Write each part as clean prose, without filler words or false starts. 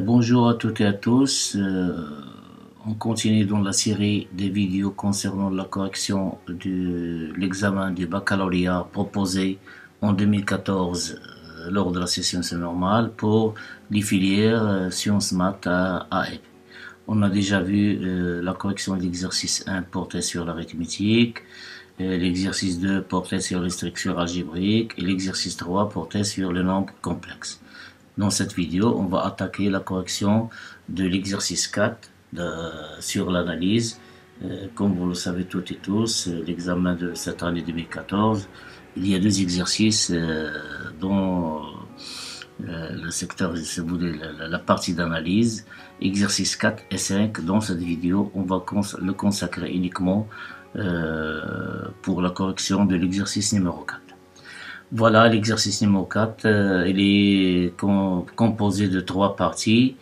Bonjour à toutes et à tous. On continue dans la série des vidéos concernant la correction de l'examen du baccalauréat proposé en 2014 lors de la session normale pour les filières sciences maths à AEP. On a déjà vu la correction de l'exercice 1 portait sur l'arithmétique, l'exercice 2 portait sur les structures algébriques et l'exercice 3 portait sur le nombre complexe. Dans cette vidéo, on va attaquer la correction de l'exercice 4 sur l'analyse. Comme vous le savez toutes et tous, l'examen de cette année 2014, il y a deux exercices dont le secteur, la partie d'analyse, exercice 4 et 5. Dans cette vidéo, on va le consacrer uniquement pour la correction de l'exercice numéro 4. Voilà, l'exercice numéro 4, il est composé de trois parties.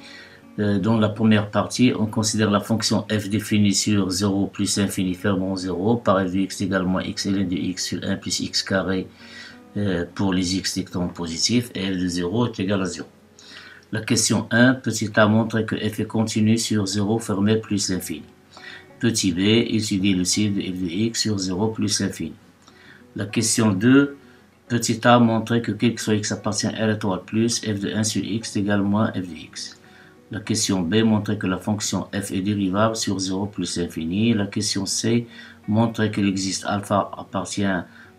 Dans la première partie, on considère la fonction f définie sur 0 plus infini fermant 0 par f de x égale moins x ln de x sur 1 plus x carré pour les x strictement positifs et f de 0 est égal à 0. La question 1, petit a montre que f est continu sur 0 fermé plus l'infini. Petit b, étudie le signe de f de x sur 0 plus l'infini. La question 2, petit a montre que quel que soit x appartient à R étoile plus f de 1 sur x égale moins f de x. La question B montre que la fonction f est dérivable sur 0 plus l'infini. La question C montre qu'il existe alpha appartient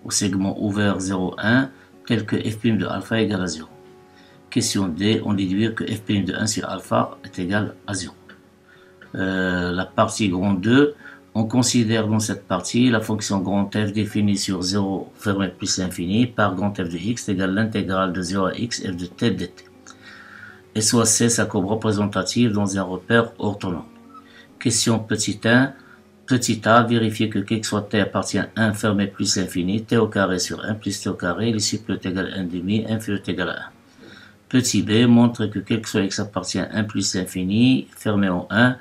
au segment ouvert 0, 1 tel que f' de alpha égale à 0. Question D, on déduit que f' de 1 sur alpha est égal à 0. La partie grand 2, on considère dans cette partie la fonction grand f définie sur 0 fermé plus l'infini par grand f de x égale l'intégrale de 0 à x f de t dt. Et soit c sa courbe représentative dans un repère orthonorme. Question petit 1, petit a, vérifier que quel que soit t appartient à 1 fermé plus l'infini, t au carré sur 1 plus t au carré, les supplé est égal à 1 demi, inférieur est égal à 1. Petit b montre que quel que soit x appartient à 1 plus l'infini, fermé en 1,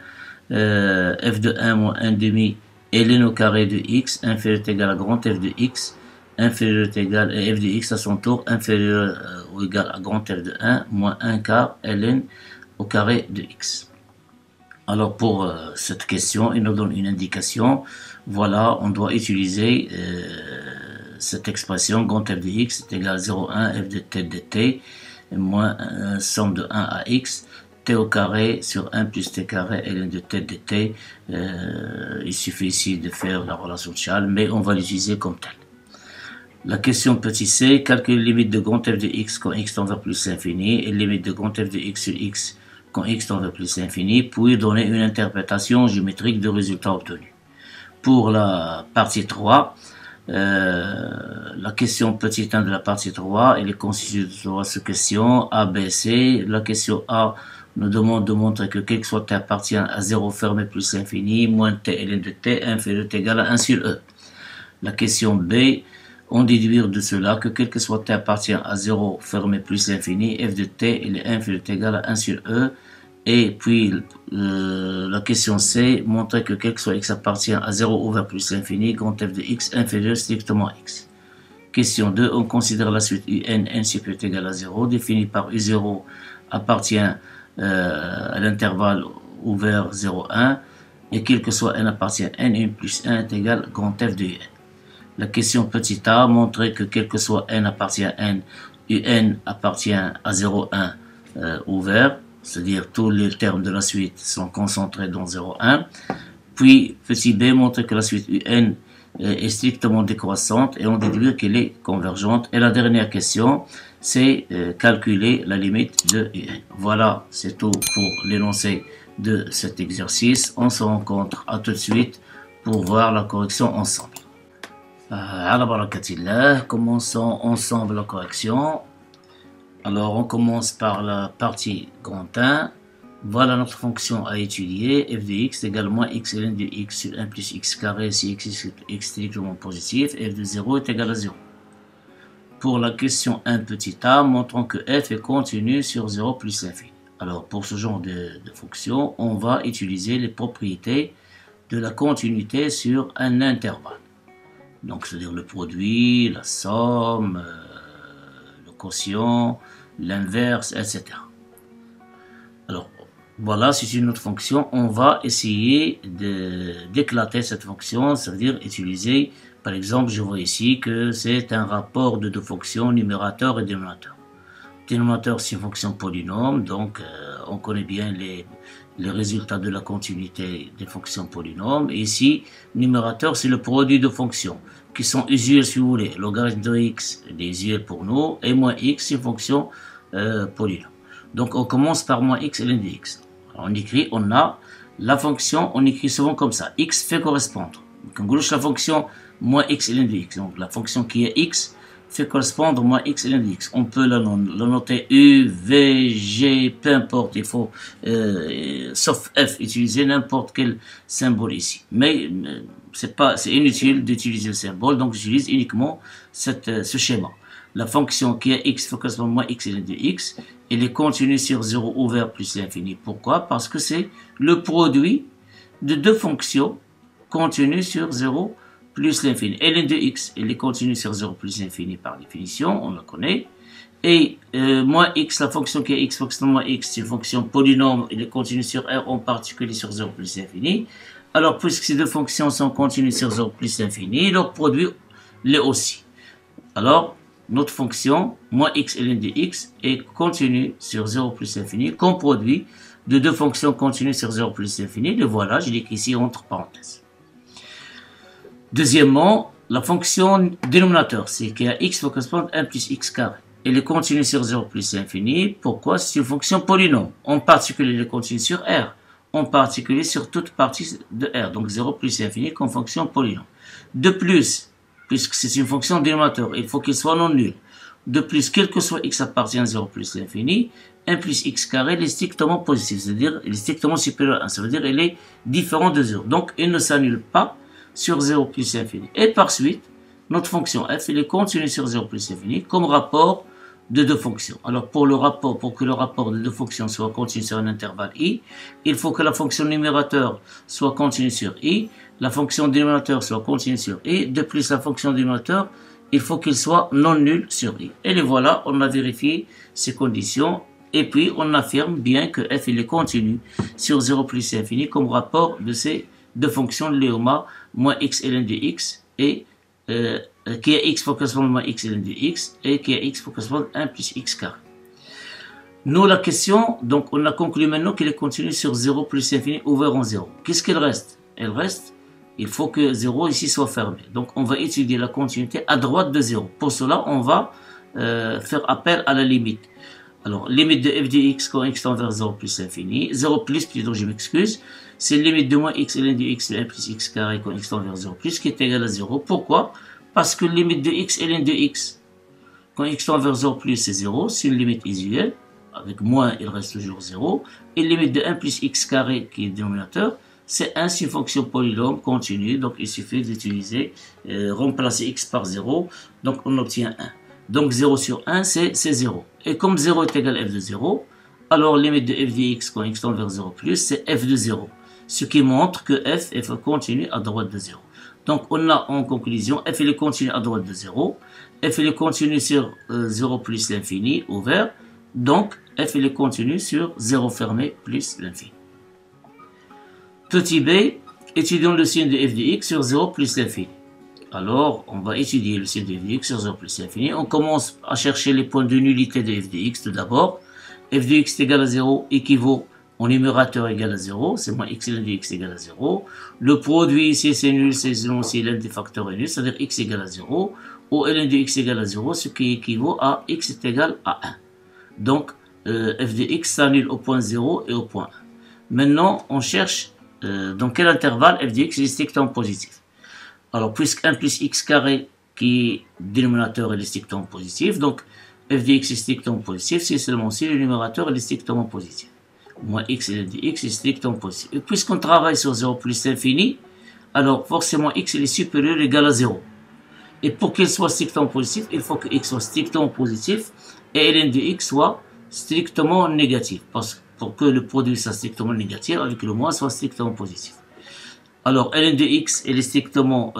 f de 1 moins 1 demi et ln au carré de x inférieur est égal à grand f de x inférieur est égal à f de x à son tour inférieur ou égal à grand f de 1 moins 1 quart ln au carré de x. Alors pour cette question, il nous donne une indication. Voilà, on doit utiliser cette expression grand f de x est égal à 0,1 f de t dt moins somme de 1 à x t au carré sur 1 plus t carré ln de t dt. Il suffit ici de faire la relation de Charles, mais on va l'utiliser comme tel. La question petit c, calcule limite de grand f de x quand x tend vers plus l'infini et limite de grand f de x sur x quand x tend vers plus l'infini, puis donner une interprétation géométrique du résultat obtenu. Pour la partie 3, la question petit 1 de la partie 3, elle est constituée de trois sous-questions A, B, C. La question A nous demande de montrer que quel que soit t appartient à 0 fermé plus l'infini, moins t ln de t inférieur est égal à 1 sur e. La question B, on déduit de cela que quel que soit t appartient à 0 fermé plus l'infini, f de t est inférieur est égal à 1 sur e. Et puis la question C, montrer que quel que soit x appartient à 0 ouvert plus l'infini, grand f de x inférieur strictement à x. Question 2, on considère la suite un n supérieur est égal à 0, définie par u0 appartient à l'intervalle ouvert 0, 1, et quel que soit n appartient à n1 plus 1 est égal grand f de un. La question petit a, montrer que quel que soit n appartient à n, un appartient à 0, 1 ouvert, c'est-à-dire tous les termes de la suite sont concentrés dans 0, 1. Puis petit b, montrer que la suite un est strictement décroissante et on déduit qu'elle est convergente. Et la dernière question, c'est calculer la limite de un. Voilà, c'est tout pour l'énoncé de cet exercice. On se rencontre à tout de suite pour voir la correction ensemble. Ala barakatillah, commençons ensemble la correction. Alors on commence par la partie grand 1. Voilà notre fonction à étudier, f de x égale moins x ln de x sur 1 plus x carré si x est strictement positif, f de 0 est égal à 0. Pour la question 1 petit a, montrons que f est continu sur 0 plus l'infini. Alors pour ce genre de fonction, on va utiliser les propriétés de la continuité sur un intervalle. Donc c'est-à-dire le produit, la somme, le quotient, l'inverse, etc. Alors, voilà, c'est une autre fonction. On va essayer d'éclater cette fonction, c'est-à-dire utiliser, par exemple, je vois ici que c'est un rapport de deux fonctions, numérateur et dénominateur. Dénominateur, c'est une fonction polynôme, donc on connaît bien les résultats de la continuité des fonctions polynômes. Et ici, numérateur, c'est le produit de fonctions qui sont usuelles, si vous voulez. Logarithme de x est usuel pour nous, et moins x, c'est une fonction polynôme. Donc on commence par moins x et ln de x. On écrit, on a la fonction, on écrit souvent comme ça, x fait correspondre. Donc on gauche la fonction moins x et ln de x. Donc la fonction qui est x fait correspondre moins x et ln de x. On peut la noter u, v, g, peu importe, il faut, sauf f, utiliser n'importe quel symbole ici. Mais c'est inutile d'utiliser le symbole, donc j'utilise uniquement ce schéma. La fonction qui est x fait correspondre moins x et ln de x, elle est continue sur 0 ouvert plus l'infini. Pourquoi? Parce que c'est le produit de deux fonctions continues sur 0 plus l'infini. ln de x, elle est continue sur 0 plus l'infini par définition, on la connaît. Et moins x, la fonction qui est x, fonction moins x, c'est une fonction polynôme, elle est continue sur R, en particulier sur 0 plus l'infini. Alors, puisque ces deux fonctions sont continues sur 0 plus l'infini, leur produit l'est aussi. Alors, notre fonction, moins x ln de x, est continue sur 0 plus l'infini, comme produit de deux fonctions continues sur 0 plus l'infini. Le voilà, je l'écris ici entre parenthèses. Deuxièmement, la fonction dénominateur, c'est qu'il y a x correspond à 1 plus x carré. Elle est continue sur 0 plus l'infini. Pourquoi? C'est une fonction polynôme. En particulier, elle est continue sur R. En particulier, sur toute partie de R. Donc 0 plus l'infini comme fonction polynôme. De plus, puisque c'est une fonction dénominateur, il faut qu'il soit non nul. De plus, quel que soit x appartient à 0 plus l'infini, 1 plus x carré est strictement positif, c'est-à-dire il est strictement supérieur à 1, ça veut dire il est différent de 0. Donc il ne s'annule pas sur 0 plus l'infini. Et par suite, notre fonction f, elle est continue sur 0 plus l'infini comme rapport de deux fonctions. Alors pour que le rapport de deux fonctions soit continu sur un intervalle i, il faut que la fonction numérateur soit continue sur i, la fonction dénominateur soit continue sur i, de plus la fonction dénominateur, il faut qu'il soit non nul sur i. Et les voilà, on a vérifié ces conditions, et puis on affirme bien que f il est continu sur 0 plus l'infini comme rapport de ces deux fonctions de Léoma, moins x ln de x, et qui est x pour correspondre moins x ln de x, et qui est x pour correspondre 1 plus x carré. Nous, la question, donc on a conclu maintenant qu'il est continu sur 0 plus l'infini ouvert en 0. Qu'est-ce qu'il reste? Il reste, il faut que 0 ici soit fermé. Donc on va étudier la continuité à droite de 0. Pour cela, on va faire appel à la limite. Alors, limite de f de x quand x tend vers 0 plus l'infini, 0 plus, plutôt je m'excuse, c'est limite de moins x ln de x de 1 plus x carré quand x tend vers 0 plus, qui est égal à 0. Pourquoi? Parce que limite de x ln de x quand x tend vers 0 plus, c'est 0, c'est une limite usuelle. Avec moins, il reste toujours 0. Et limite de 1 plus x carré, qui est le dénominateur, c'est 1, c'est une fonction polynôme continue. Donc, il suffit d'utiliser, remplacer x par 0. Donc, on obtient 1. Donc, 0 sur 1, c'est 0. Et comme 0 est égal à f de 0, alors limite de f de x quand x tend vers 0 plus, c'est f de 0. Ce qui montre que f est continu à droite de 0. Donc, on a en conclusion, f est continu à droite de 0. F est continu sur 0 plus l'infini ouvert. Donc, f est continu sur 0 fermé plus l'infini. Petit b, étudions le signe de f de x sur 0 plus l'infini. Alors, on va étudier le signe de f de x sur 0 plus l'infini. On commence à chercher les points de nullité de f de x tout d'abord. F de x égale à 0 équivaut au numérateur égal à 0. C'est moins x ln de x égale à 0. Le produit ici, c'est nul, c'est selon si ln des facteurs est nul, c'est-à-dire x égale à 0. Ou ln de x égale à 0, ce qui équivaut à x est égal à 1. Donc, f de x s'annule au point 0 et au point 1. Maintenant, on cherche dans quel intervalle f de x est strictement positif. Alors, puisque 1 plus x carré, qui est dénominateur, est strictement positif, donc f de x est strictement positif, c'est seulement si le numérateur est strictement positif. Moins x ln de x est strictement positif. Et puisqu'on travaille sur 0 plus l'infini, alors forcément x est supérieur ou égal à 0. Et pour qu'il soit strictement positif, il faut que x soit strictement positif et ln de x soit strictement négatif. Parce que pour que le produit soit strictement négatif, avec le moins soit strictement positif. Alors, ln de x est strictement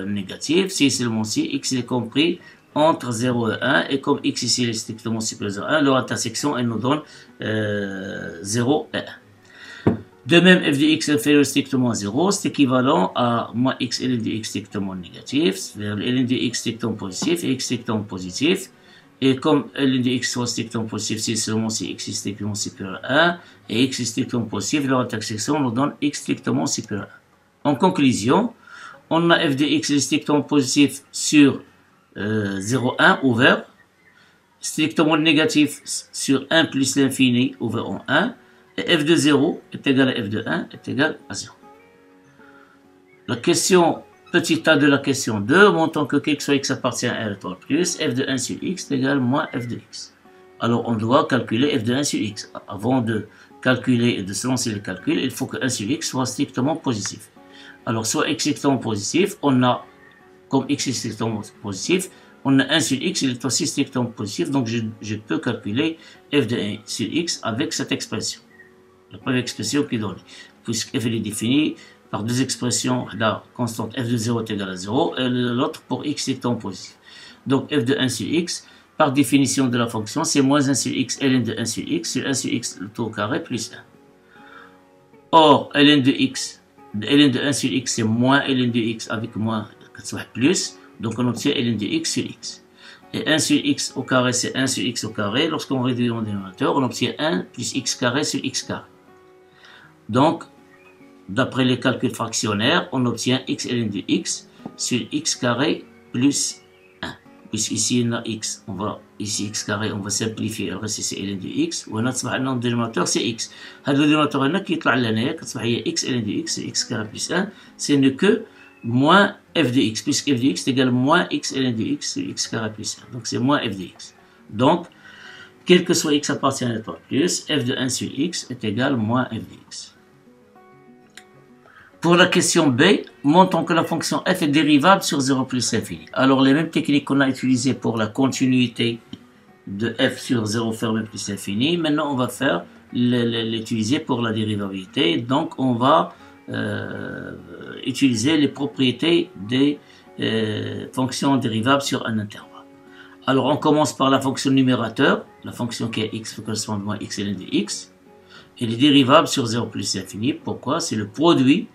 négatif, si seulement si x est compris entre 0 et 1, et comme x ici est strictement supérieur à 1, leur intersection, elle nous donne 0 et 1. De même, f de x inférieur strictement à 0, c'est équivalent à moins x ln de x strictement négatif, c'est-à-dire ln de x strictement positif et x strictement positif. Et comme ln de x soit strictement positif, c'est seulement si x est strictement supérieur à 1, et x est strictement positif, leur intersection nous donne x strictement supérieur à 1. En conclusion, on a f de x strictement positif sur 0, 1 ouvert, strictement négatif sur 1 plus l'infini ouvert en 1, et f de 0 est égal à f de 1 est égal à 0. La question, petit a de la question 2, montrant que quel que soit x appartient à R étoile plus, f de 1 sur x est égal à moins f de x. Alors on doit calculer f de 1 sur x. Avant de calculer et de se lancer le calcul, il faut que 1 sur x soit strictement positif. Alors soit x strictement positif, on a, comme x est strictement positif, on a 1 sur x, il est aussi strictement positif, donc je peux calculer f de 1 sur x avec cette expression. La première expression qui est donnée, puisque f est définie par deux expressions, la constante f de 0 est égale à 0, et l'autre pour x strictement positif. Donc f de 1 sur x, par définition de la fonction, c'est moins 1 sur x, ln de 1 sur x, sur 1 sur x, le tout au carré, plus 1. Or, ln de x, ln de 1 sur x, c'est moins ln de x avec moins, soit plus, donc on obtient ln de x sur x. Et 1 sur x au carré, c'est 1 sur x au carré. Lorsqu'on réduit en dénominateur, on obtient 1 plus x carré sur x carré. Donc, d'après les calculs fractionnaires, on obtient x ln de x sur x carré plus 1. Puisqu'ici, on a x, ici x carré, on va simplifier, le reste c'est ln de x, ou on a le dénominateur, c'est x. Le dénominateur qui est là, x ln de x, c'est x carré plus 1, ce n'est que moins f de x, puisque f de x est égal à moins x ln de x sur x carré plus 1. Donc c'est moins f de x. Donc, quel que soit x appartient à l'étoile plus, f de 1 sur x est égal à moins f de x. Pour la question B, montrons que la fonction f est dérivable sur 0 plus l'infini. Alors les mêmes techniques qu'on a utilisées pour la continuité de f sur 0 fermé plus l'infini, maintenant on va faire l'utiliser pour la dérivabilité. Donc on va utiliser les propriétés des fonctions dérivables sur un intervalle. Alors on commence par la fonction numérateur, la fonction qui est x correspond à moins x ln de x. Elle est dérivable sur 0 plus l'infini. Pourquoi? C'est le produit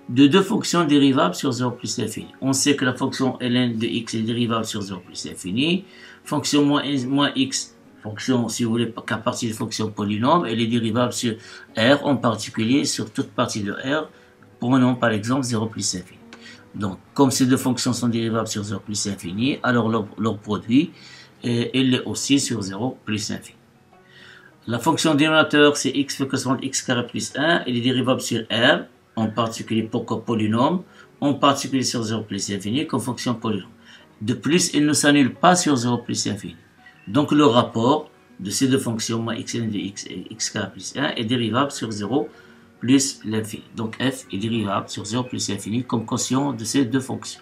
de deux fonctions dérivables sur 0 plus l'infini. On sait que la fonction ln de x est dérivable sur 0 plus l'infini. Fonction moins x, fonction, si vous voulez, qu'à partir de fonction polynôme, elle est dérivable sur R, en particulier sur toute partie de R. Prenons par exemple 0 plus l'infini. Donc, comme ces deux fonctions sont dérivables sur 0 plus l'infini, alors leur produit, il est aussi sur 0 plus l'infini. La fonction dénominateur, c'est x correspond à x carré plus 1, elle est dérivable sur R, en particulier pourquoi polynôme, en particulier sur 0 plus l'infini comme fonction polynôme. De plus, il ne s'annule pas sur 0 plus l'infini. Donc le rapport de ces deux fonctions, moins x ln de x et x carré plus 1, est dérivable sur 0 plus l'infini. Donc f est dérivable sur 0 plus l'infini comme quotient de ces deux fonctions.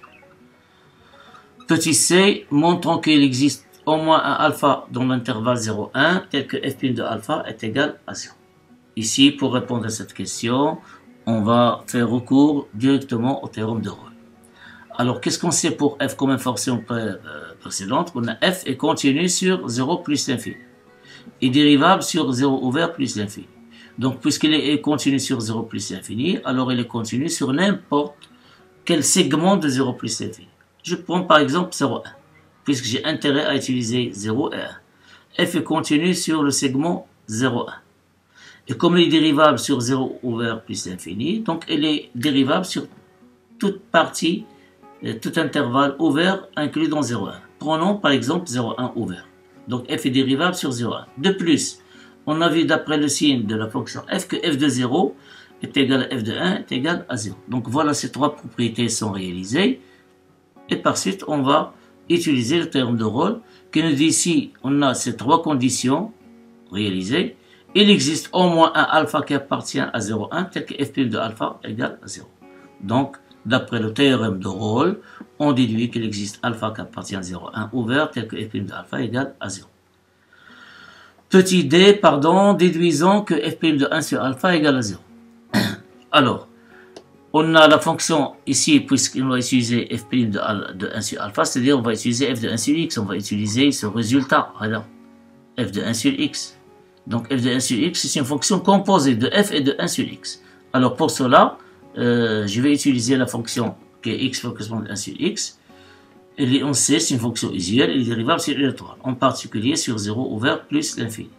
Petit c, montrons qu'il existe au moins un alpha dans l'intervalle 0,1 tel que f' de alpha est égal à 0. Ici, pour répondre à cette question, on va faire recours directement au théorème de Rolle. Alors, qu'est-ce qu'on sait pour f comme information précédente? On a f est continu sur 0 plus l'infini et dérivable sur 0 ouvert plus l'infini. Donc, puisqu'il est continu sur 0 plus l'infini, alors il est continu sur n'importe quel segment de 0 plus l'infini. Je prends par exemple 0,1, puisque j'ai intérêt à utiliser 0 et 1. F est continu sur le segment 0,1. Et comme il est dérivable sur 0 ouvert plus l'infini, donc il est dérivable sur toute partie, tout intervalle ouvert inclus dans 0,1. Prenons par exemple 0,1 ouvert. Donc f est dérivable sur 0,1. De plus, on a vu d'après le signe de la fonction f que f de 0 est égal à f de 1 est égal à 0. Donc voilà, ces trois propriétés sont réalisées. Et par suite, on va utiliser le théorème de Rolle qui nous dit ici, on a ces trois conditions réalisées. Il existe au moins un alpha qui appartient à 0,1 tel que f' de alpha égale à 0. Donc, d'après le théorème de Rolle, on déduit qu'il existe alpha qui appartient à 0,1 ouvert tel que f' de alpha égale à 0. Petit d, pardon, déduisons que f' de 1 sur alpha égale à 0. Alors, On a la fonction ici, puisqu'on va utiliser f' de 1 sur alpha, c'est-à-dire on va utiliser f de 1 sur x, on va utiliser ce résultat, regarde, f de 1 sur x. Donc f de 1 sur x, c'est une fonction composée de f et de 1 sur x. Alors pour cela, je vais utiliser la fonction qui est x correspond à 1 sur x. Et on sait, c'est une fonction usuelle, elle est dérivable sur l'étoile, en particulier sur 0 ouvert plus l'infini.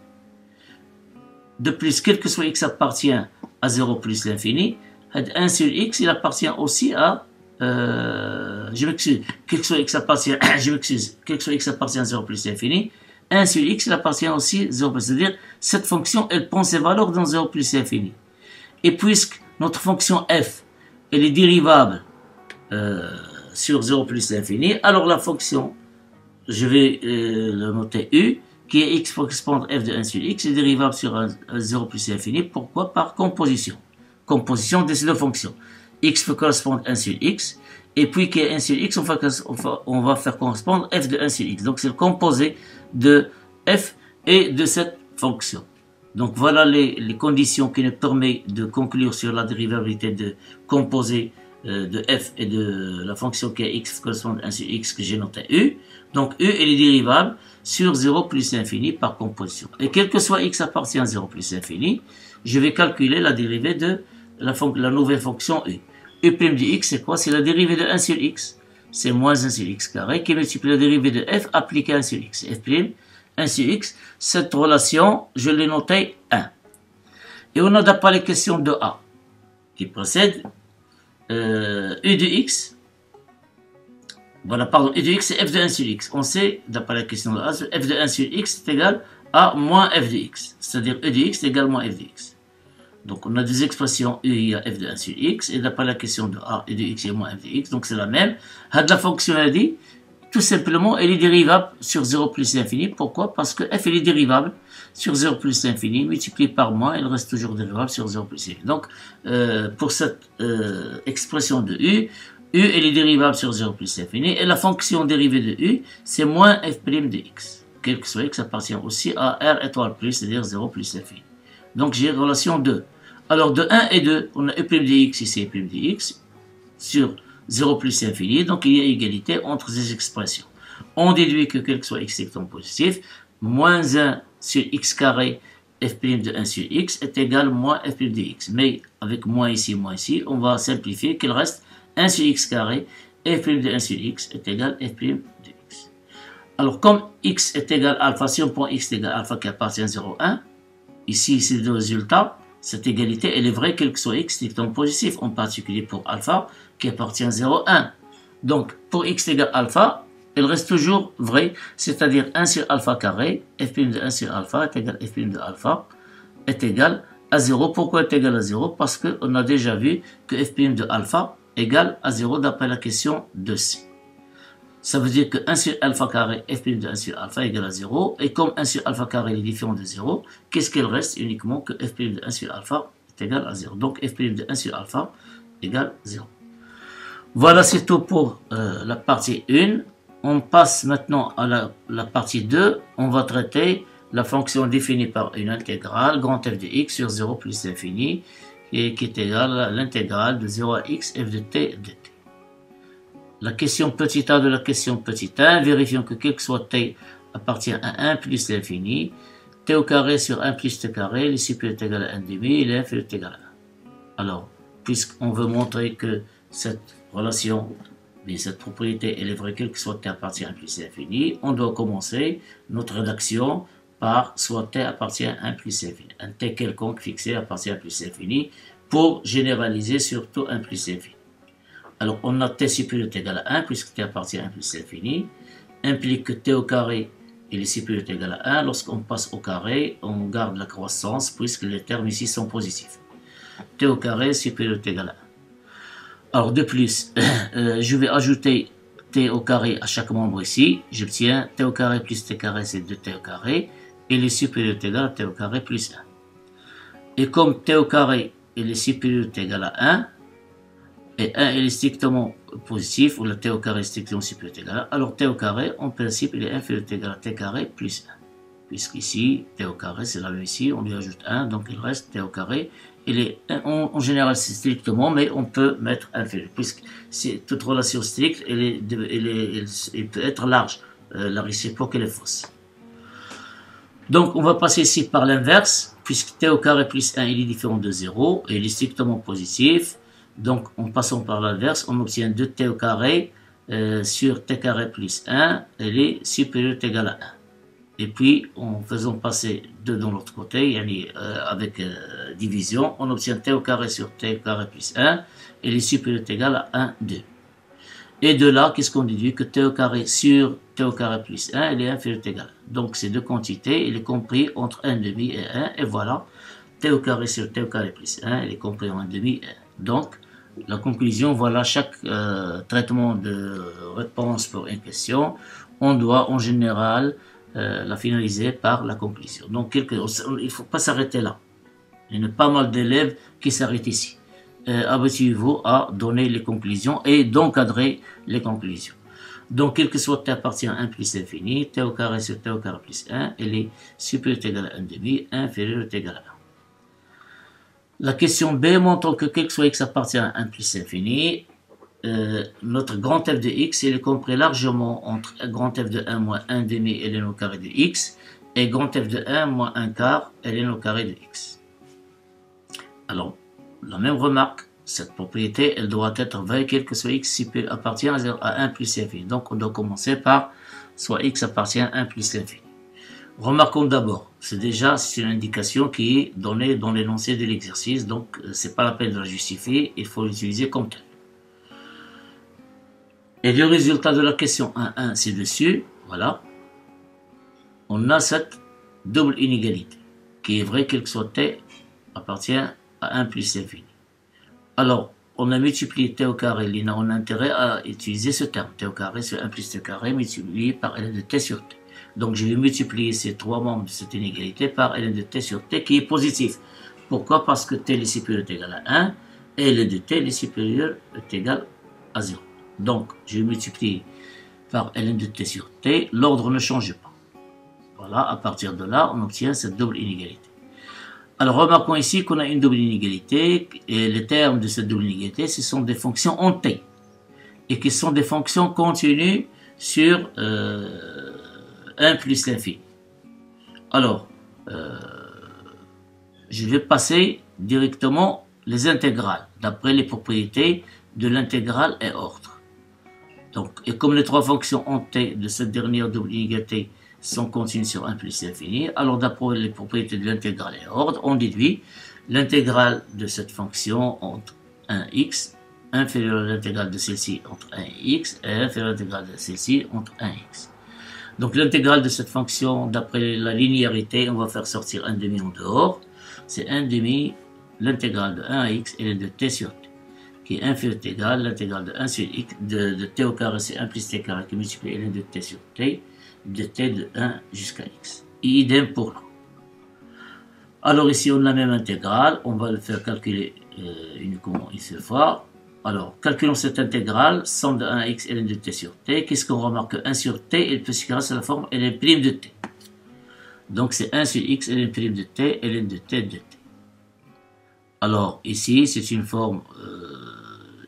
De plus, quel que soit x appartient à 0 plus l'infini, 1 sur x, il appartient aussi à... je m'excuse, quel que soit x appartient... je m'excuse, quel que soit x appartient à 0 plus l'infini, 1 sur x, il appartient aussi à 0 plus. C'est-à-dire, cette fonction, elle prend ses valeurs dans 0 plus l'infini. Et puisque notre fonction f, elle est dérivable sur 0 plus l'infini, alors la fonction, je vais le noter u, qui est x correspond à f de 1 sur x, est dérivable sur 0 plus l'infini. Pourquoi? Par composition. Composition de ces deux fonctions. X peut correspondre à 1 sur x, et puis qui est 1 sur x, on va faire correspondre f de 1 sur x. Donc c'est le composé de f et de cette fonction. Donc voilà les conditions qui nous permettent de conclure sur la dérivabilité de composé de f et de la fonction qui est x correspond à 1 sur x que j'ai noté u. Donc u elle est dérivable sur 0 plus l'infini par composition. Et quel que soit x appartient à 0 plus l'infini, je vais calculer la dérivée de la nouvelle fonction u. U' de x c'est quoi? C'est la dérivée de 1 sur x. C'est moins 1 sur x carré qui multiplie la dérivée de f appliquée à 1 sur x. F', 1 sur x. Cette relation, je l'ai notée 1. Et on a d'après les questions de A qui précèdent u de x. Voilà, pardon, u de x c'est f de 1 sur x. On sait, d'après la question de A, f de 1 sur x est égal à moins f de x. C'est-à-dire u de x est égal à moins f de x. Donc on a des expressions u, il y a f de 1 sur x, et d'après la question de A, u de x, il y a moins f de x, donc c'est la même. La fonction, elle dit, tout simplement, elle est dérivable sur 0 plus l'infini. Pourquoi? Parce que f, elle est dérivable sur 0 plus l'infini, multiplié par moins, elle reste toujours dérivable sur 0 plus l'infini. Donc, pour cette expression de u, elle est dérivable sur 0 plus l'infini, et la fonction dérivée de u, c'est moins f' de x. Quel que soit x appartient aussi à r étoile plus, c'est-à-dire 0 plus l'infini. Donc j'ai relation 2. Alors de 1 et 2, on a u' de x ici, u' de x, sur 0 plus l'infini, donc il y a égalité entre ces expressions. On déduit que quel que soit x étant positif, moins 1 sur x carré, f' de 1 sur x est égal à moins f' de x. Mais avec moins ici, on va simplifier qu'il reste 1 sur x carré, f' de 1 sur x est égal à f' de x. Alors comme x est égal à alpha, si on prend x est égal à alpha qui appartient à 0, 1, ici, c'est le résultat. Cette égalité, elle est vraie quel que soit x étant positif, en particulier pour alpha qui appartient à 0, 1. Donc, pour x égale alpha, elle reste toujours vraie, c'est-à-dire 1 sur alpha carré, f' de 1 sur alpha est égal à f' de alpha est égal à 0. Pourquoi est égal à 0? Parce qu'on a déjà vu que f' de alpha égale à 0 d'après la question 2c. Ça veut dire que 1 sur alpha carré, f' de 1 sur alpha égale à 0. Et comme 1 sur alpha carré est différent de 0, qu'est-ce qu'il reste? Uniquement que f' de 1 sur alpha est égal à 0. Donc f' de 1 sur alpha égale 0. Voilà, c'est tout pour la partie 1. On passe maintenant à la partie 2. On va traiter la fonction définie par une intégrale, grand f de x sur 0 plus l'infini, qui est égale à l'intégrale de 0 à x f de t de t. La question petit a de la question petit 1, vérifions que quel que soit t appartient à 1 plus l'infini, t au carré sur 1 plus t carré, les supérieurs est égal à 1 demi, et l'inf est égal à 1. Alors, puisqu'on veut montrer que cette relation, mais cette propriété, elle est vraie quel que soit t appartient à 1 plus l'infini, on doit commencer notre rédaction par soit t appartient à 1 plus l'infini. Un t quelconque fixé appartient à 1 plus l'infini pour généraliser surtout 1 plus l'infini. Alors, on a t supérieur est égal à 1, puisque t appartient à 1 plus l'infini, implique que t au carré et les supérieurs est égal à 1. Lorsqu'on passe au carré, on garde la croissance, puisque les termes ici sont positifs. T au carré supérieur est égal à 1. Alors, de plus, je vais ajouter t au carré à chaque membre ici. J'obtiens t au carré plus t carré, c'est 2t au carré, et les supérieurs est égal à t au carré plus 1. Et comme t au carré et les supérieurs est égal à 1, et 1 est strictement positif, ou la t au carré est strictement supérieur égal à 1, alors t au carré, en principe, il est inférieur égal à t carré plus 1. Puisqu'ici, t au carré, c'est la même ici, on lui ajoute 1, donc il reste t au carré en général c'est strictement, mais on peut mettre inférieur, puisque c'est toute relation stricte, elle peut être large, la réciproque elle est fausse. Donc on va passer ici par l'inverse, puisque t au carré plus 1 il est différent de 0, et il est strictement positif. Donc en passant par l'inverse, on obtient 2t au carré sur t carré plus 1, elle est supérieure ou égale à 1. Et puis, en faisant passer 2 dans l'autre côté, avec division, on obtient t au carré sur t au carré plus 1, et est supérieur ou égal à 1, 2. Et de là, qu'est-ce qu'on déduit? Que t au carré sur t au carré plus 1, elle est inférieure ou égale à 1. Donc, ces deux quantités, il est compris entre 1,5 et 1, et voilà, t au carré sur t au carré plus 1, elle est compris en 1,5 et 1. Donc, la conclusion, voilà, chaque traitement de réponse pour une question, on doit en général la finaliser par la conclusion. Donc, il ne faut pas s'arrêter là. Il y a pas mal d'élèves qui s'arrêtent ici. Habituez-vous à donner les conclusions et d'encadrer les conclusions. Donc, quel que soit t appartient à 1 plus l'infini, t au carré sur t au carré plus 1, elle est supérieure ou égale à 1,5, inférieure ou égale à 1. La question B montre que quel que soit x appartient à 1 plus l'infini, notre grand f de x il est compris largement entre grand f de 1 moins 1 demi ln au carré de x et grand f de 1 moins 1 quart ln au carré de x. Alors, la même remarque, cette propriété, elle doit être vraie quel que soit x si p appartient à 1 plus l'infini. Donc, on doit commencer par soit x appartient à 1 plus l'infini. Remarquons d'abord, c'est une indication qui est donnée dans l'énoncé de l'exercice, donc c'est pas la peine de la justifier, il faut l'utiliser comme tel. Et le résultat de la question 1,1 ci-dessus, voilà, on a cette double inégalité, qui est vraie quel que soit t appartient à 1 plus l'infini. Alors, on a multiplié t au carré, on a intérêt à utiliser ce terme, t au carré sur 1 plus t carré multiplié par ln de t sur t. Donc, je vais multiplier ces trois membres de cette inégalité par ln de t sur t qui est positif. Pourquoi? Parce que t est supérieur ou égal à 1 et ln de t est supérieur ou égal à 0. Donc, je vais multiplier par ln de t sur t, l'ordre ne change pas. Voilà, à partir de là, on obtient cette double inégalité. Alors, remarquons ici qu'on a une double inégalité, et les termes de cette double inégalité, ce sont des fonctions en t, et qui sont des fonctions continues sur 1 plus l'infini. Alors, je vais passer directement les intégrales, d'après les propriétés de l'intégrale et ordre. Donc, et comme les trois fonctions en t de cette dernière double inégalité sont continues sur 1 plus l'infini, alors d'après les propriétés de l'intégrale et ordre, on déduit l'intégrale de cette fonction entre 1x inférieure à l'intégrale de celle-ci entre 1 et x et inférieure à l'intégrale de celle-ci entre 1 et x. Donc l'intégrale de cette fonction, d'après la linéarité, on va faire sortir 1 demi en dehors. C'est 1 demi l'intégrale de 1 à x et de t sur t, qui est inférieure ou égale l'intégrale de 1 sur x de t au carré, c'est 1 plus t carré qui multiplie ln de t sur t, de t de 1 jusqu'à x. Et idem pour là. Alors ici, on a la même intégrale, on va le faire calculer uniquement une seule fois. Alors, calculons cette intégrale, somme de 1 à x ln de t sur t. Qu'est-ce qu'on remarque? 1 sur t, il peut s'écrire sous la forme ln' de t. Donc, c'est 1 sur x ln' de t, ln de t de t. Alors, ici, c'est une forme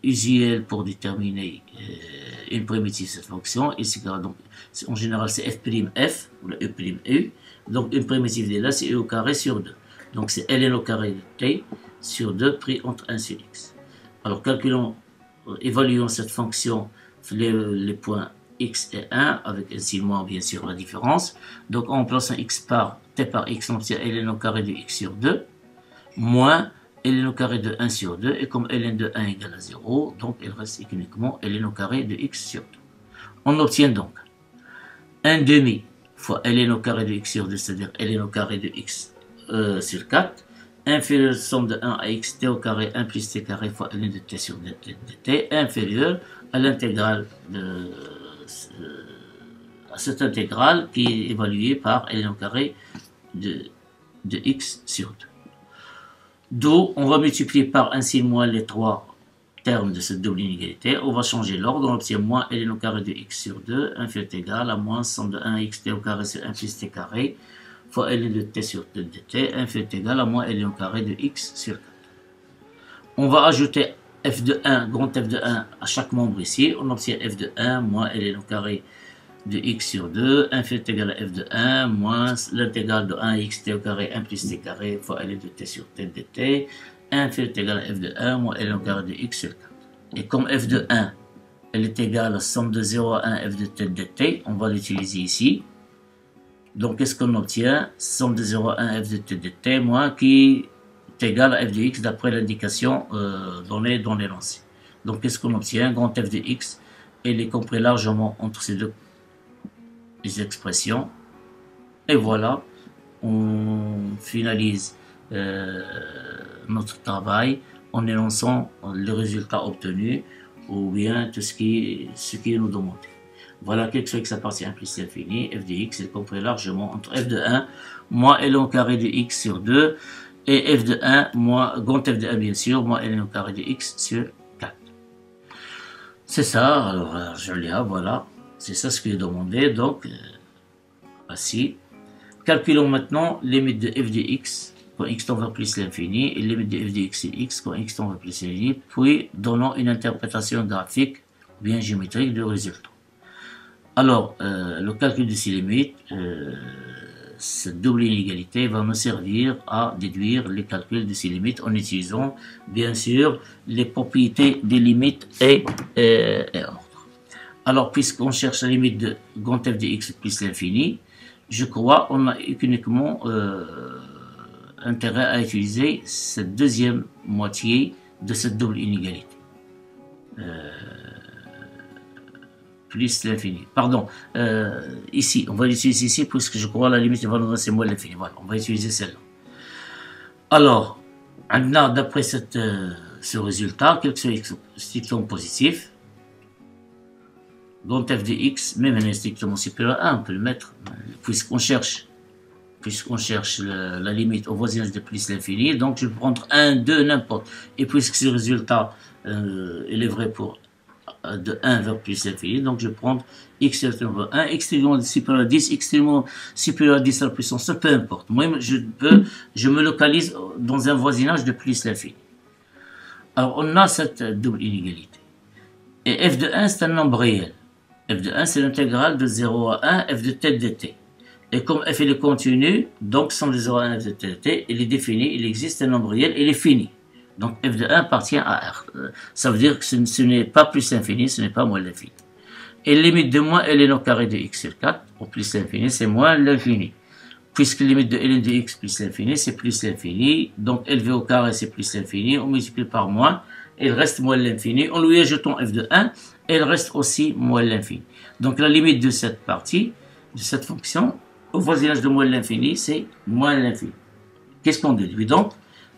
usuelle pour déterminer une primitive de cette fonction. Ici, donc, en général, c'est f', ou le e', donc une primitive de là, c'est e au carré sur 2. Donc, c'est ln au carré de t sur 2 pris entre 1 sur x. Alors, évaluons cette fonction, les points x et 1, avec ainsi moins, bien sûr, la différence. Donc, en remplaçant x par t par x, on obtient ln au carré de x sur 2, moins ln au carré de 1 sur 2, et comme ln de 1 égale à 0, donc il reste uniquement ln au carré de x sur 2. On obtient donc 1 demi fois ln au carré de x sur 2, c'est-à-dire ln au carré de x sur 4, inférieur à la somme de 1 à x t au carré 1 plus t carré fois ln de t sur dt, inférieur à l'intégrale à cette intégrale qui est évaluée par ln au carré de x sur 2. D'où on va multiplier par ainsi moins les trois termes de cette double inégalité. On va changer l'ordre, on obtient moins ln au carré de x sur 2, inférieur égal à moins somme de 1 x t au carré sur 1 plus t carré fois ln de t sur 2 dt, inférieur égal à moins ln au carré de x sur 4. On va ajouter f de 1, grand F de 1 à chaque membre ici. On obtient f de 1 moins ln au carré de x sur 2. 1 fait égal à f de 1 moins l'intégrale de 1 x t au carré 1 plus t carré fois ln de t sur t dt. 1 fait égal à f de 1 moins ln au carré de x sur 4. Et comme f de 1, elle est égale à la somme de 0 à 1 f de t dt, on va l'utiliser ici. Donc, qu'est-ce qu'on obtient? Somme de 0 à 1 f de t dt moins qui est égal à f de x d'après l'indication donnée dans l'énoncé. Donc, qu'est-ce qu'on obtient? Grand f de x, elle est compris largement entre ces deux expressions. Et voilà, on finalise notre travail en énonçant le résultat obtenu ou bien tout ce qui est nous demandé. Voilà quelque chose qui appartient plus l'infini. F de x est compris largement entre f de 1 moins ln au carré de x sur 2 et f de 1 moins grand f de 1 bien sûr moins ln au carré de x sur 4. C'est ça, alors je l'ai, voilà, c'est ça ce qui est demandé. Donc voici. Calculons maintenant limite de f de x quand x tend vers plus l'infini et limite de f de x sur x quand x tend vers plus l'infini, puis donnons une interprétation graphique ou bien géométrique du résultat. Alors, le calcul de ces limites, cette double inégalité va nous servir à déduire les calculs de ces limites en utilisant bien sûr les propriétés des limites et ordre. Alors, puisqu'on cherche la limite de grand f de x plus l'infini, je crois qu'on a uniquement intérêt à utiliser cette deuxième moitié de cette double inégalité. Plus l'infini. Pardon, ici, on va l'utiliser ici puisque je crois la limite va nous donner moins l'infini. Voilà, on va utiliser celle-là. Alors, d'après ce résultat, quel que soit x strictement positif, grand f de x, même un strictement supérieur à 1, on peut le mettre, puisqu'on cherche la limite au voisinage de plus l'infini, donc je vais prendre 1, 2, n'importe. Et puisque ce résultat il est vrai pour de 1 vers plus l'infini, donc je vais prendre x vers 1, x supérieur à 10, x supérieur à 10 à la puissance 1, peu importe. Moi, je me localise dans un voisinage de plus l'infini. Alors, on a cette double inégalité. Et f de 1, c'est un nombre réel. F de 1, c'est l'intégrale de 0 à 1, f de t dt. Et comme f est continu, donc somme de 0 à 1 f de t dt, il est défini, il existe un nombre réel, il est fini. Donc f de 1 appartient à R. Ça veut dire que ce n'est pas plus l'infini, ce n'est pas moins l'infini. Et limite de moins ln au carré de x sur 4, au plus l'infini, c'est moins l'infini. Puisque limite de ln de x plus l'infini, c'est plus l'infini. Donc lv au carré, c'est plus l'infini. On multiplie par moins, il reste moins l'infini. En lui ajoutant f de 1, il reste aussi moins l'infini. Donc la limite de cette partie, de cette fonction, au voisinage de moins l'infini, c'est moins l'infini. Qu'est-ce qu'on déduit donc?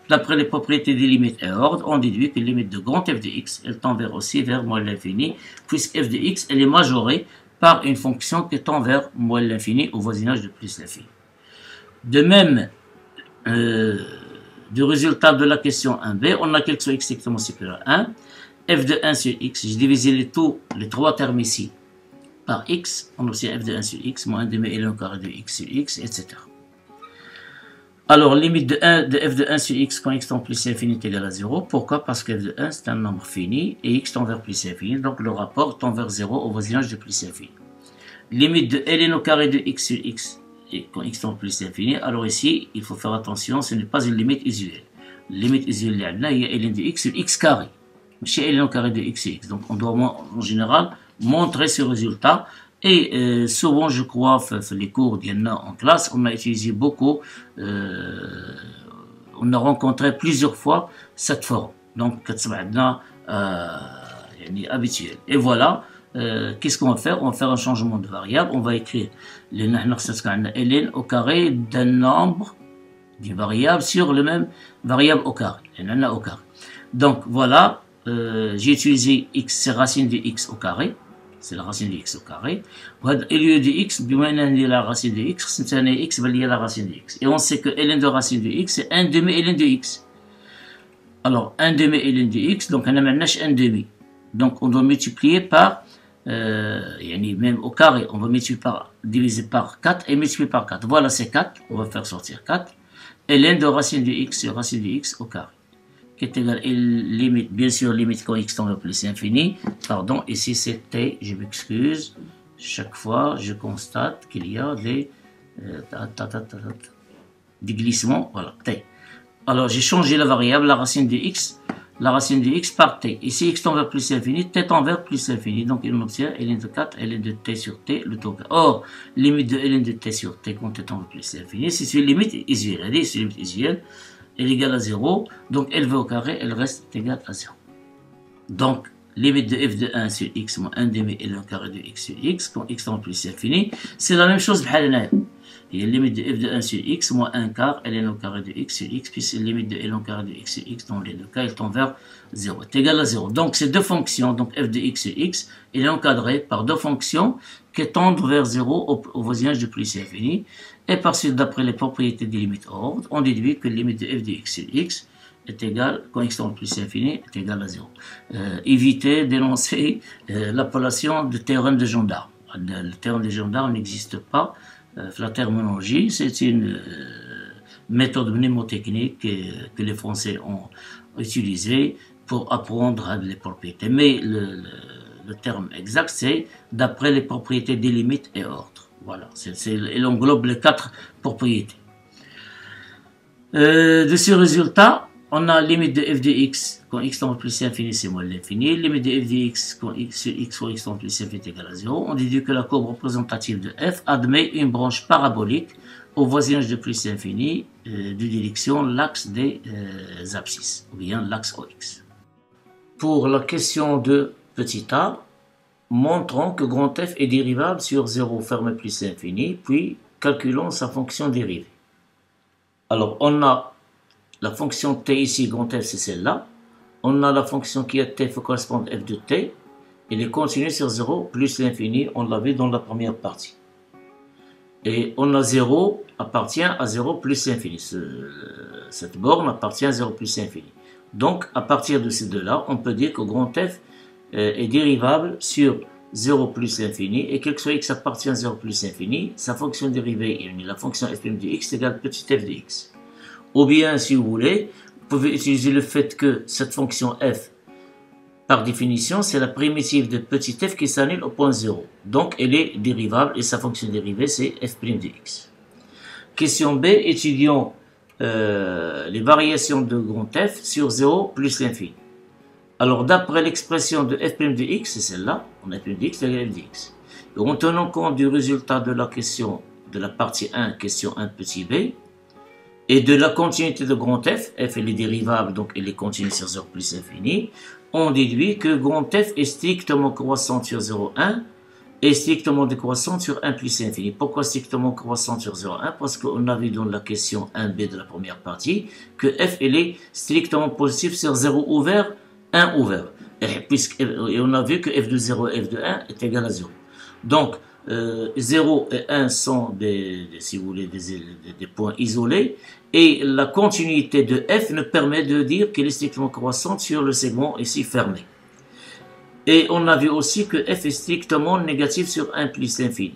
D'après les propriétés des limites et ordre, on déduit que la limite de grand f de x, elle tend aussi vers moins l'infini, puisque f de x, elle est majorée par une fonction qui tend vers moins l'infini au voisinage de plus l'infini. De même, du résultat de la question 1b, on a quelque chose strictement supérieur à 1. F de 1 sur x, j'ai divisé les trois termes ici par x, on obtient f de 1 sur x, moins 1 demi ln au carré de x sur x, etc. Alors, limite de f de 1 sur x quand x tend plus l'infini est égal à 0. Pourquoi? Parce que f de 1, c'est un nombre fini et x tend vers plus l'infini. Donc, le rapport tend vers 0 au voisinage de plus l'infini. Limite de ln au carré de x sur x et quand x tend plus l'infini. Alors ici, il faut faire attention, ce n'est pas une limite usuelle. La limite usuelle, il y a ln de x sur x carré. Chez ln au carré de x sur x. Donc, on doit en général montrer ce résultat. Et souvent, je crois, les cours qu'il y en a en classe, on a utilisé beaucoup, on a rencontré plusieurs fois cette forme. Donc, c'est habituel. Et voilà, qu'est-ce qu'on va faire? On va faire un changement de variable. On va écrire ln au carré d'un nombre, d'une variable, sur le même variable au carré. Ln au carré. Donc, voilà, j'ai utilisé x, c'est racine de x au carré. C'est la racine de x au carré. Et lieu de x, la racine de x, c'est x, la racine de x. Et on sait que ln de racine de x, c'est 1 demi ln de x. Alors, 1 demi ln de x, donc on a maintenant 1 demi. Donc, on doit multiplier par, même au carré, on va multiplier par, diviser par 4 et multiplier par 4. Voilà, c'est 4. On va faire sortir 4. Ln de racine de x, c'est racine de x au carré. qui est égal à limite, bien sûr, limite quand x tend vers plus l'infini. Pardon, ici c'est t, je m'excuse. Chaque fois, je constate qu'il y a des glissements. Voilà, t. Alors, j'ai changé la variable, la racine de x par t. Ici, x tend vers plus l'infini, t tend vers plus l'infini. Donc, on obtient ln de 4, ln de t sur t, le taux. Or, limite de ln de t sur t quand t tend vers plus l'infini, c'est une limite usuelle. C'est une limite usuelle. Elle est égale à 0, donc LV au carré, elle reste égale à 0. Donc, limite de f de 1 sur x moins 1 demi ln au carré de x sur x, quand x tend plus l'infini, c'est la même chose بحال هنايا. Il y a la limite de f de 1 sur x moins 1 quart ln au carré de x sur x, puis c'est la limite de ln au carré de x sur x, dans les deux cas, elle tend vers 0, est égal à 0. Donc, ces deux fonctions, donc f de x sur x, elle est encadrée par deux fonctions qui tendent vers 0 au voisinage de plus l'infini. Et par suite, d'après les propriétés des limites ordre, on déduit que la limite de f de x sur x est égale, quand x tend plus l'infini, est égal à 0. Évitez d'énoncer l'appellation de théorème de gendarme. Le théorème de gendarme n'existe pas. La terminologie, c'est une méthode mnémotechnique que les Français ont utilisée pour apprendre les propriétés. Mais le terme exact, c'est d'après les propriétés des limites et ordres. Voilà, il englobe les 4 propriétés. De ce résultat, on a limite de f de x quand x tend plus l'infini, c'est moins l'infini. Limite de f de x quand x tend plus l'infini est égal à 0. On déduit que la courbe représentative de f admet une branche parabolique au voisinage de plus l'infini de direction l'axe des abscisses, ou bien l'axe OX. Pour la question de petit a, montrons que grand F est dérivable sur 0 fermé plus l'infini, puis calculons sa fonction dérivée. Alors, on a la fonction t ici, grand F, c'est celle-là. On a la fonction qui est t correspond à f de t. Elle est continue sur 0 plus l'infini, on l'a vu dans la première partie. Et on a 0 appartient à 0 plus l'infini. Cette borne appartient à 0 plus l'infini. Donc, à partir de ces deux-là, on peut dire que grand F est dérivable sur 0 plus l'infini, et quel que soit x appartient à 0 plus l'infini, sa fonction dérivée, la fonction f' de x égale petit f de x. Ou bien, si vous voulez, vous pouvez utiliser le fait que cette fonction f, par définition, c'est la primitive de petit f qui s'annule au point 0. Donc, elle est dérivable, et sa fonction dérivée, c'est f' de x. Question B, étudions les variations de grand f sur 0 plus l'infini. Alors, d'après l'expression de f' de x, c'est celle-là, on a f' de x égale f de x. Et en tenant compte du résultat de la question, de la partie 1, question 1 petit b, et de la continuité de grand f, f elle est dérivable, donc elle est continue sur 0 plus l'infini, on déduit que grand f est strictement croissante sur 0,1 et strictement décroissante sur 1 plus l'infini. Pourquoi strictement croissante sur 0,1? Parce qu'on a vu dans la question 1b de la première partie que f elle est strictement positive sur 0 ouvert, 1 ouvert. Et on a vu que f de 0 et f de 1 est égal à 0. Donc, 0 et 1 sont si vous voulez, des points isolés, et la continuité de f nous permet de dire qu'elle est strictement croissante sur le segment ici fermé. Et on a vu aussi que f est strictement négatif sur 1 plus l'infini.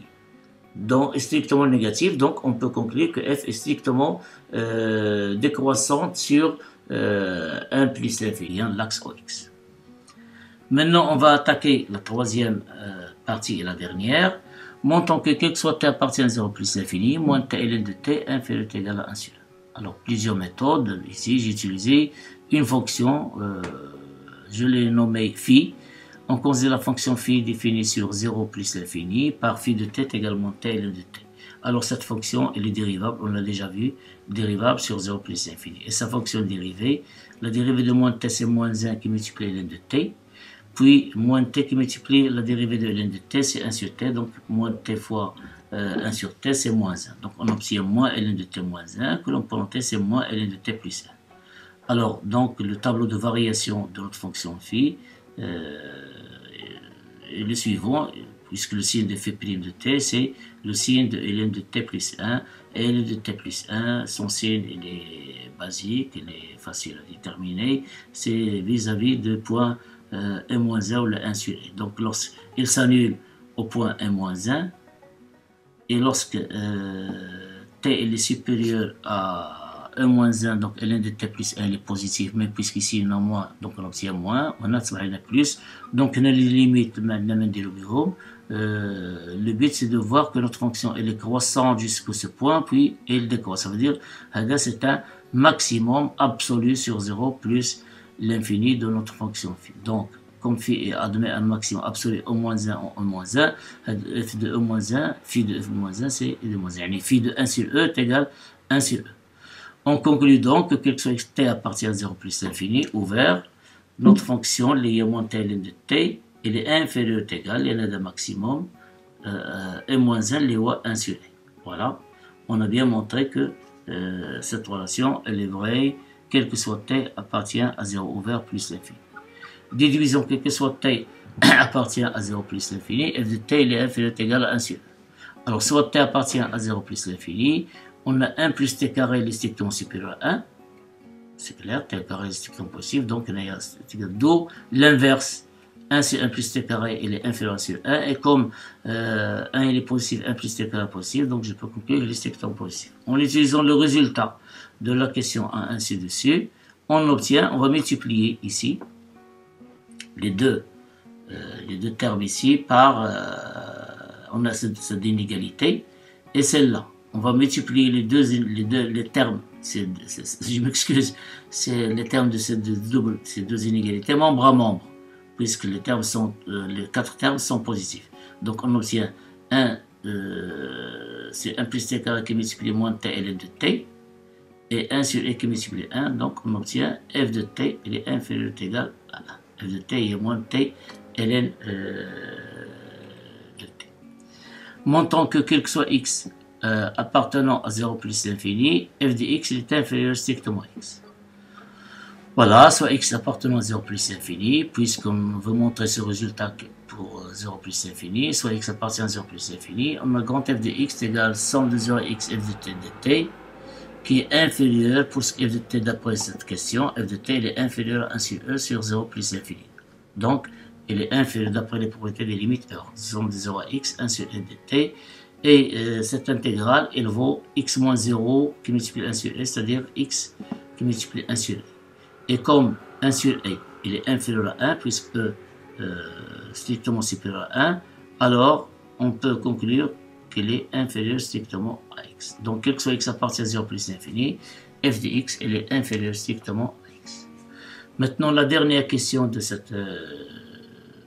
Donc, strictement négatif, donc on peut conclure que f est strictement décroissante sur 1 plus l'infini, l'axe OX. Maintenant, on va attaquer la troisième partie et la dernière. Montrons que quel que soit t appartient à 0 plus l'infini, moins t ln de t inférieur ou égal à 1 sur 1. Alors, plusieurs méthodes. Ici, j'ai utilisé une fonction, je l'ai nommée phi. On considère la fonction phi définie sur 0 plus l'infini par phi de t également t ln de t. Alors, cette fonction, elle est dérivable, on l'a déjà vu, dérivable sur 0 plus l'infini. Et sa fonction dérivée, la dérivée de moins t, c'est moins 1 qui multiplie ln de t. Puis, moins t qui multiplie la dérivée de ln de t, c'est 1 sur t. Donc, moins t fois 1 sur t, c'est moins 1. Donc, on obtient moins ln de t moins 1, que l'on peut noter, c'est moins ln de t plus 1. Alors, donc, le tableau de variation de notre fonction phi est le suivant, puisque le signe de phi' de t, c'est le signe de ln de t plus 1. Et ln de t plus 1, son signe, il est basique, il est facile à déterminer. C'est vis-à-vis de point m-1 ou le 1 sur i. Donc, lorsqu'il s'annule au point m-1, et lorsque t est supérieur à 1 moins 1, donc ln de t plus 1 est positif, mais puisqu'ici il y en a moins, donc on obtient moins, on a plus, donc on a les limites maintenant des logarithmes. Le but c'est de voir que notre fonction elle est croissante jusqu'à ce point, puis elle décroît. Ça veut dire que c'est un maximum absolu sur 0 plus l'infini de notre fonction phi. Donc, comme phi admet un maximum absolu au moins 1 en 1 moins 1, f de e moins 1, phi de f moins 1, c'est e moins 1. Phi de 1 sur e est égal à 1 sur e. On conclut donc que quel que soit t appartient à 0 plus l'infini, ouvert, notre fonction, les moins t ln de t, elle est inférieure ou égale, il y en a de maximum, e moins 1, les 1 sur e. Voilà, on a bien montré que cette relation, elle est vraie, quel que soit t appartient à 0 ouvert plus l'infini. Déduisons quel que soit t appartient à 0 plus l'infini, f de t il est inférieur ou égal à 1 sur e. Alors, soit t appartient à 0 plus l'infini, on a 1 plus t carré est strictement supérieur à 1. C'est clair, t carré est strictement possible, donc on a d'où l'inverse. 1 sur 1 plus t carré, il est inférieur sur 1, et comme 1 il est positif, 1 plus t carré est positif, donc je peux conclure qu'il est strictement positif. En utilisant le résultat de la question 1 ainsi dessus, on obtient, on va multiplier ici les deux termes ici par, on a cette inégalité, et celle-là. On va multiplier les termes, je m'excuse, c'est les termes de ces deux inégalités, membre à membre, puisque les 4 termes sont positifs. Donc on obtient c'est 1 plus t carré qui multiplie moins t ln de t, et 1 sur e qui multiplie 1, donc on obtient f de t, il est inférieur ou égal à 1. F de t est moins t ln de t. Montrant que quel que soit x appartenant à 0 plus l'infini, f de x est inférieur strictement à x. Voilà, soit x appartenant à 0 plus l'infini, puisqu'on veut montrer ce résultat pour 0 plus l'infini, soit x appartient à 0 plus l'infini, on a grand f de x égale somme de 0 x f de t de t, qui est inférieur, pour ce f de t d'après cette question, f de t il est inférieur à 1 sur e sur 0 plus l'infini. Donc, il est inférieur d'après les propriétés des limites heure. Somme de 0 à x, 1 sur e de t, et cette intégrale, elle vaut x moins 0 qui multiplie 1 sur e, c'est-à-dire x qui multiplie 1 sur e. Et comme 1 sur e, il est inférieur à 1, puisque strictement supérieur à 1, alors on peut conclure qu'il est inférieur strictement à x. Donc, quel que soit x appartient à 0 plus l'infini, f de x, elle est inférieure strictement à x. Maintenant, la dernière question de cette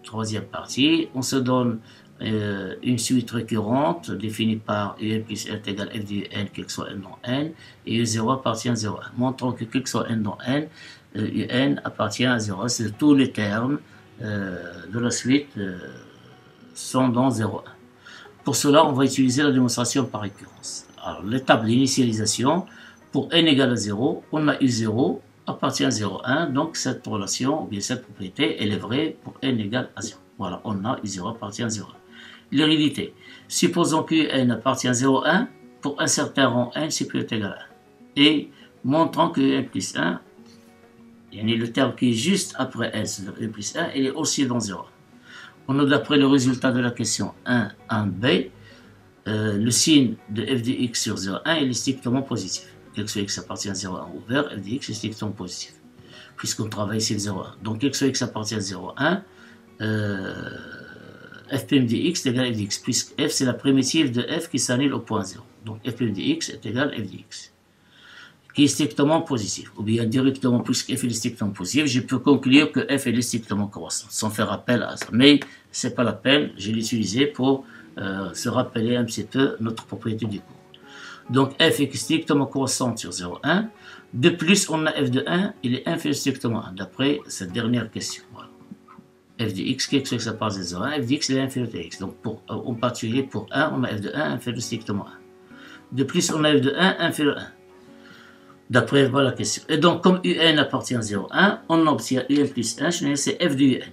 troisième partie, on se donne une suite récurrente définie par un plus n égale f de n, quel que soit n dans n, et u0 appartient à 0,1. Montrons que quel que soit n dans n, un appartient à 0. C'est tous les termes de la suite sont dans 0,1. Pour cela, on va utiliser la démonstration par récurrence. Alors, l'étape d'initialisation, pour n égale à 0, on a u0 appartient à 0,1, donc cette relation, ou bien cette propriété, elle est vraie pour n égale à 0. Voilà, on a u0 appartient à 0,1. L'hérédité. Supposons que n appartient à 0,1 pour un certain rang n supérieur ou égal à 1. Et montrant que n plus 1, le terme qui est juste après n, c'est-à-dire n plus 1, il est aussi dans 0,1. On a d'après le résultat de la question 1, 1b, le signe de f de x sur 0,1 il est strictement positif. Quel que soit x appartient à 0,1 ouvert, f de x est strictement positif, puisqu'on travaille ici le 0,1. Donc, quel que soit x appartient à 0,1, f' de x est égal à f de x, puisque f c'est la primitive de f qui s'annule au point 0. Donc, f' de x est égal à f de x, qui est strictement positif. Ou bien directement, puisque f est strictement positif, je peux conclure que f est strictement croissant, sans faire appel à ça. Mais ce n'est pas la peine, je l'ai utilisé pour se rappeler un petit peu notre propriété du cours. Donc f est strictement croissante sur 0,1. De plus, on a f de 1, il est inférieur strictement à 1, d'après cette dernière question. Voilà. F de x, quelque chose que ça passe de 0,1, f de x il est inférieur à x. Donc en particulier pour 1, on a f de 1 inférieur strictement à 1. De plus, on a f de 1 inférieur à 1. D'après voilà la question. Et donc, comme un appartient à 0,1, on obtient un plus 1, c'est f de un.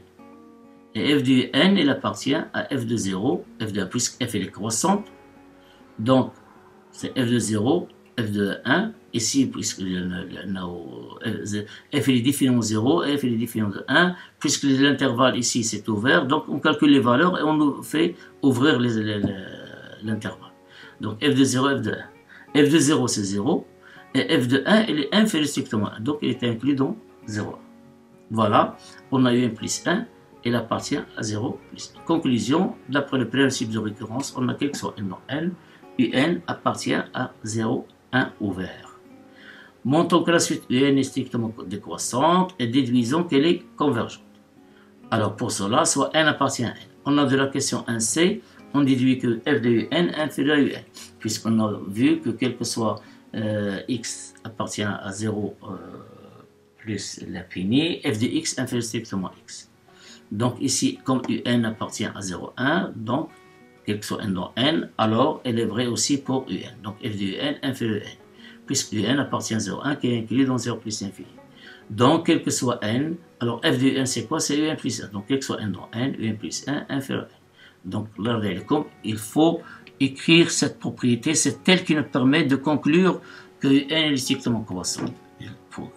Et f de n, il appartient à f de 0, f de 1, puisque f elle est croissante. Donc, c'est f de 0, f de 1. Ici, puisque f est défini en 0, f est défini en 1, puisque l'intervalle ici c'est ouvert, donc on calcule les valeurs et on nous fait ouvrir l'intervalle. Donc f de 0, f de 1. f de 0 c'est 0. et f de 1, il est inférieur strictement à 1. Donc, il est inclus dans 0,1. Voilà, on a un plus 1, il appartient à 0 plus 1. Conclusion, d'après le principe de récurrence, on a quel que soit n dans n, un appartient à 0, 1 ouvert. Montons que la suite un est strictement décroissante et déduisons qu'elle est convergente. Alors pour cela, soit n appartient à n. On a de la question 1c, on déduit que f de un est inférieur à un, puisqu'on a vu que quel que soit x appartient à 0 plus l'infini, f de x inférieur strictement à x. Donc ici, comme un appartient à 0, 1, donc quel que soit n dans n, alors elle est vraie aussi pour un. Donc f de un inférieur à n, puisque un appartient à 0, 1 qui est inclus dans 0 plus l'infini. Donc quel que soit n, alors f de un c'est quoi? C'est un plus 1. Donc quel que soit n dans n, un plus 1 inférieur à n. Donc là, comme il faut écrire cette propriété, c'est elle qui nous permet de conclure que n est strictement croissant.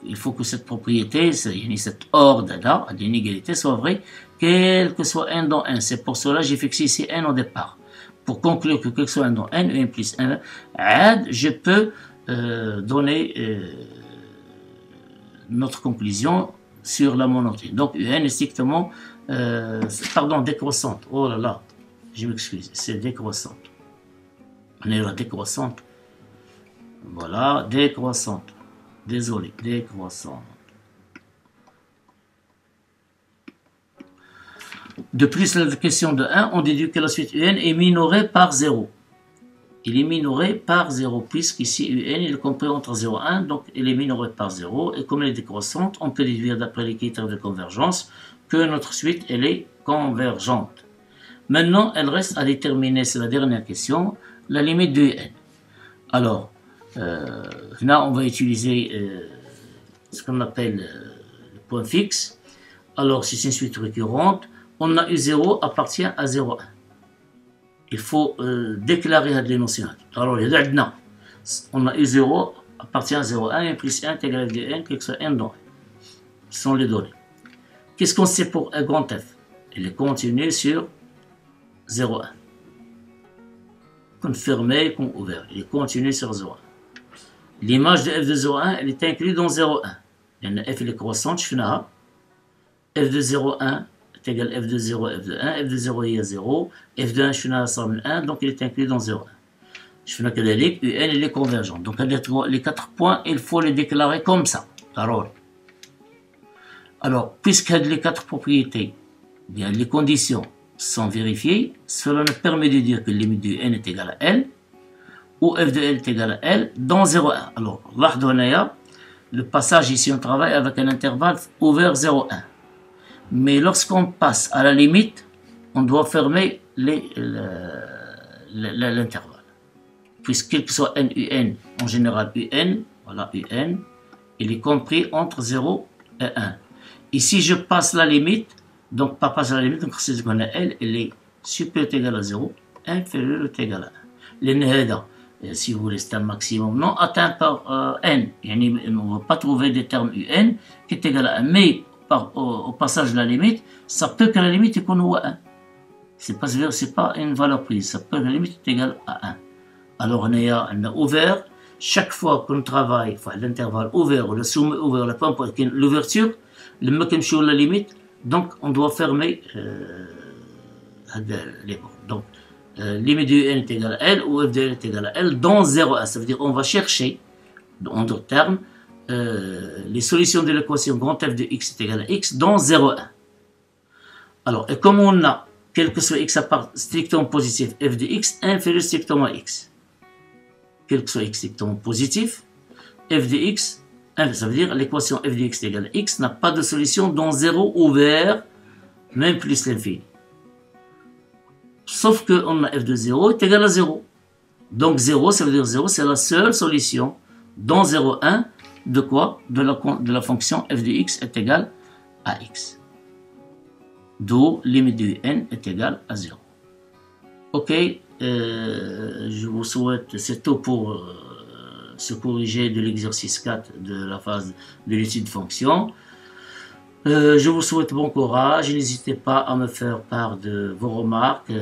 Il faut que cette propriété, cette ordre-là, d'inégalité, soit vraie, quel que soit n dans n. C'est pour cela que j'ai fixé ici n au départ. Pour conclure que quel que soit n dans n, un plus 1, je peux donner notre conclusion sur la monotonie. Donc, un est strictement, décroissante. Oh là là, je m'excuse, c'est décroissante. On est là, décroissante. Voilà, décroissante. Désolé, décroissante. De plus, la question de 1, on déduit que la suite un est minorée par 0. Il est minoré par 0, puisqu'ici un il est compris entre 0 et 1, donc il est minoré par 0. Et comme elle est décroissante, on peut déduire d'après les critères de convergence que notre suite elle est convergente. Maintenant, elle reste à déterminer, c'est la dernière question, la limite de n. Alors, là, on va utiliser ce qu'on appelle le point fixe. Alors, si c'est une suite récurrente, on a U0 appartient à 0,1. Il faut déclarer la notion. Alors, on a U0 appartient à 0,1 et plus 1 est égal à f de n, quel que soit n dans n. Ce sont les données. Qu'est-ce qu'on sait pour un grand f? Il est continu sur 0,1. Confirmé, ouvert. Il est continu sur 0,1. L'image de f de 0,1, elle est inclue dans 0,1. f est croissante, je fais là. f de 0,1 est égal à f de 0, f de 1, f de 0 est à 0, f de 1 je fais là, ça 1, donc il est inclus dans 0,1. Je fais là que un, il est convergent. Donc les 4 points, il faut les déclarer comme ça. Alors, puisque les 4 propriétés, bien les conditions sont vérifiées, cela nous permet de dire que la limite de n est égale à L, ou f de L est égal à L dans 0,1. Alors, là, le passage ici, on travaille avec un intervalle ouvert 0,1. Mais lorsqu'on passe à la limite, on doit fermer l'intervalle. Puisque quel que soit n, un, en général un, voilà un, il est compris entre 0 et 1. Ici, je passe la limite, donc par passer à la limite, donc c'est ce qu'on a L, elle est supérieure ou égale à 0, inférieure ou égale à 1. L'NHEDA, si vous voulez, c'est un maximum non atteint par n. On ne va pas trouver des termes un qui est égal à 1, mais au passage de la limite, ça peut que la limite est qu'on voit 1. C'est pas une valeur prise, ça peut que la limite est égale à 1. Alors on a ouvert, chaque fois qu'on travaille, l'intervalle ouvert ou le sommet ouvert, le point l'ouverture, le mécanisme la limite, donc on doit fermer les bords. Donc limite de n est égale à L ou f de n est égale à L dans 0,1. Ça veut dire qu'on va chercher, en d'autres termes, les solutions de l'équation grand f de x est égal à x dans 0,1. Alors, et comme on a, quel que soit x à part strictement positif, f de x inférieur strictement à x. Quel que soit x strictement positif, f de x, ça veut dire l'équation f de x est égale à x n'a pas de solution dans 0 ouvert, même plus l'infini. Sauf qu'on a f de 0 est égal à 0. Donc 0, ça veut dire 0, c'est la seule solution dans 0,1 de quoi? De la fonction f de x est égale à x. D'où limite de n est égale à 0. Ok, je vous souhaite, c'est tout pour se corriger de l'exercice 4 de la phase de l'étude de fonction. Je vous souhaite bon courage, n'hésitez pas à me faire part de vos remarques,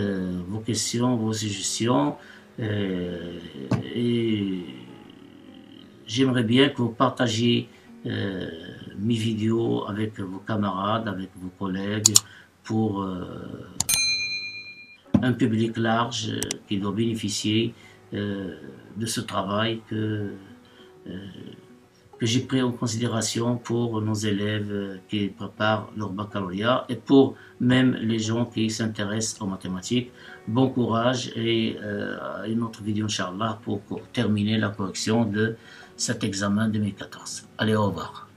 vos questions, vos suggestions, et j'aimerais bien que vous partagiez mes vidéos avec vos camarades, avec vos collègues, pour un public large qui doit bénéficier de ce travail que j'ai pris en considération pour nos élèves qui préparent leur baccalauréat et pour même les gens qui s'intéressent aux mathématiques. Bon courage et à une autre vidéo, Inch'Allah, pour terminer la correction de cet examen 2014. Allez, au revoir.